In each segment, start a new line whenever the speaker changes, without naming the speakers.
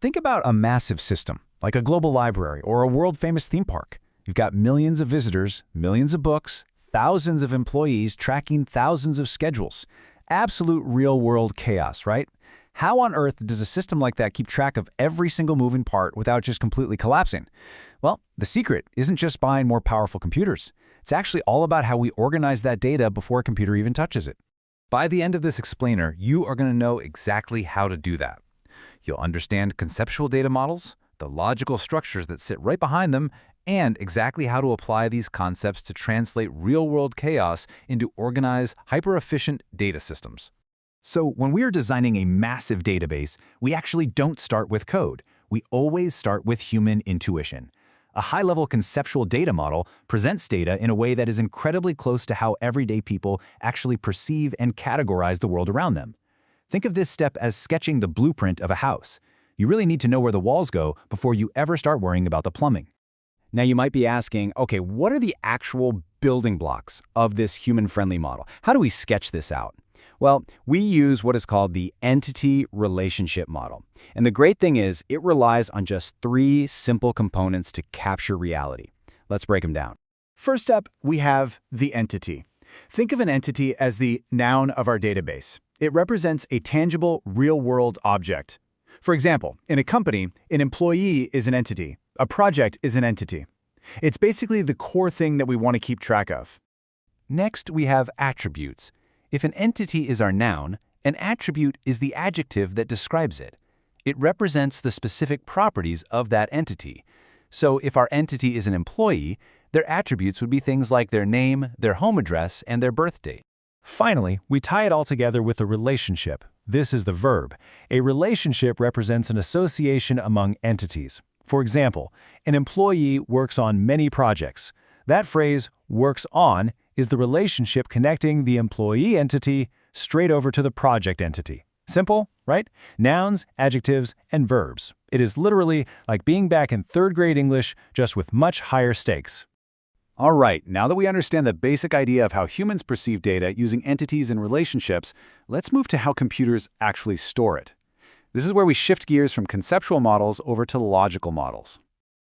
Think about a massive system, like a global library or a world-famous theme park. You've got millions of visitors, millions of books, thousands of employees tracking thousands of schedules. Absolute real-world chaos, right? How on earth does a system like that keep track of every single moving part without just completely collapsing? Well, the secret isn't just buying more powerful computers. It's actually all about how we organize that data before a computer even touches it. By the end of this explainer, you are going to know exactly how to do that. You'll understand conceptual data models, the logical structures that sit right behind them, and exactly how to apply these concepts to translate real-world chaos into organized, hyper-efficient data systems.
So when we are designing a massive database, we actually don't start with code. We always start with human intuition. A high-level conceptual data model presents data in a way that is incredibly close to how everyday people actually perceive and categorize the world around them. Think of this step as sketching the blueprint of a house. You really need to know where the walls go before you ever start worrying about the plumbing. Now you might be asking, okay, what are the actual building blocks of this human-friendly model? How do we sketch this out? Well, we use what is called the entity relationship model. And the great thing is it relies on just 3 simple components to capture reality. Let's break them down. First up, we have the entity. Think of an entity as the noun of our database. It represents a tangible, real-world object. For example, in a company, an employee is an entity. A project is an entity. It's basically the core thing that we want to keep track of.
Next, we have attributes. If an entity is our noun, an attribute is the adjective that describes it. It represents the specific properties of that entity. So if our entity is an employee, their attributes would be things like their name, their home address, and their birth date.
Finally, we tie it all together with a relationship. This is the verb. A relationship represents an association among entities. For example, an employee works on many projects. That phrase, works on, is the relationship connecting the employee entity straight over to the project entity. Simple, right? Nouns, adjectives, and verbs. It is literally like being back in 3rd grade English, just with much higher stakes. All right, now that we understand the basic idea of how humans perceive data using entities and relationships, let's move to how computers actually store it. This is where we shift gears from conceptual models over to logical models.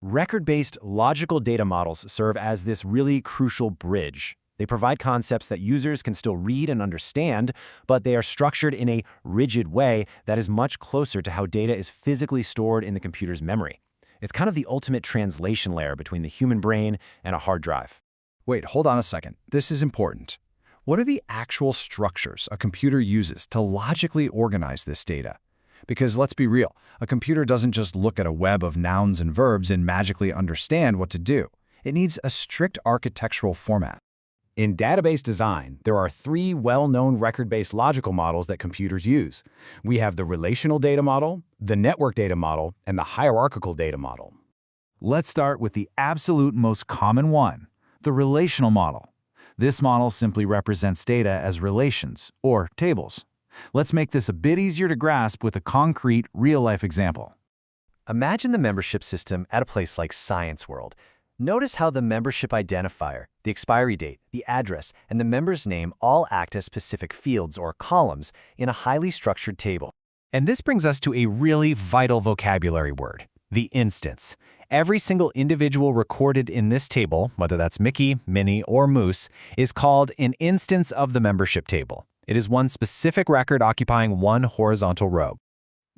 Record-based logical data models serve as this really crucial bridge. They provide concepts that users can still read and understand, but they are structured in a rigid way that is much closer to how data is physically stored in the computer's memory. It's kind of the ultimate translation layer between the human brain and a hard drive. Wait, hold on a second. This is important. What are the actual structures a computer uses to logically organize this data? Because let's be real, a computer doesn't just look at a web of nouns and verbs and magically understand what to do. It needs a strict architectural format. In database design, there are 3 well-known record-based logical models that computers use. We have the relational data model, the network data model, and the hierarchical data model. Let's start with the absolute most common one, the relational model. This model simply represents data as relations, or tables. Let's make this a bit easier to grasp with a concrete, real-life example.
Imagine the membership system at a place like Science World. Notice how the membership identifier, the expiry date, the address, and the member's name all act as specific fields or columns in a highly structured table.
And this brings us to a really vital vocabulary word, the instance. Every single individual recorded in this table, whether that's Mickey, Minnie, or Moose, is called an instance of the membership table. It is one specific record occupying one horizontal row.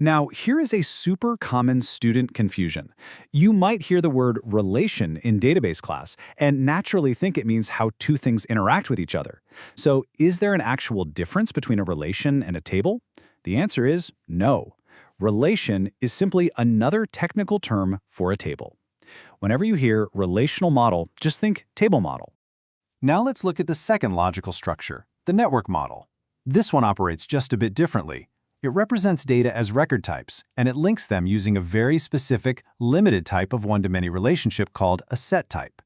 Now, here is a super common student confusion. You might hear the word relation in database class and naturally think it means how 2 things interact with each other. So, is there an actual difference between a relation and a table? The answer is no. Relation is simply another technical term for a table. Whenever you hear relational model, just think table model. Now let's look at the second logical structure, the network model. This one operates just a bit differently. It represents data as record types, and it links them using a very specific, limited type of one-to-many relationship called a set type.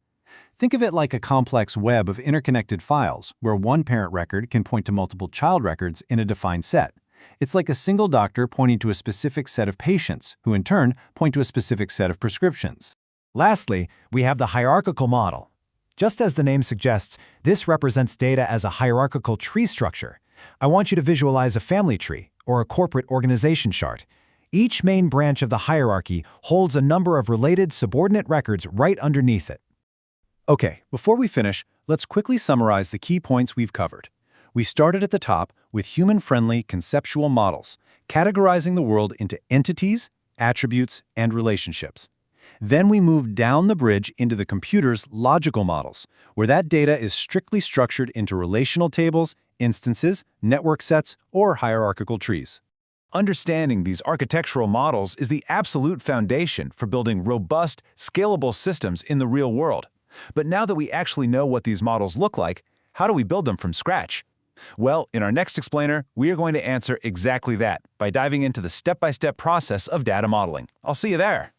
Think of it like a complex web of interconnected files, where one parent record can point to multiple child records in a defined set. It's like a single doctor pointing to a specific set of patients, who in turn point to a specific set of prescriptions. Lastly, we have the hierarchical model. Just as the name suggests, this represents data as a hierarchical tree structure. I want you to visualize a family tree or a corporate organization chart. Each main branch of the hierarchy holds a number of related subordinate records right underneath it. Okay, before we finish, let's quickly summarize the key points we've covered. We started at the top with human-friendly conceptual models, categorizing the world into entities, attributes, and relationships. Then we moved down the bridge into the computer's logical models, where that data is strictly structured into relational tables, instances, network sets, or hierarchical trees.
Understanding these architectural models is the absolute foundation for building robust, scalable systems in the real world. But now that we actually know what these models look like, how do we build them from scratch? Well, in our next explainer, we are going to answer exactly that by diving into the step-by-step process of data modeling. I'll see you there.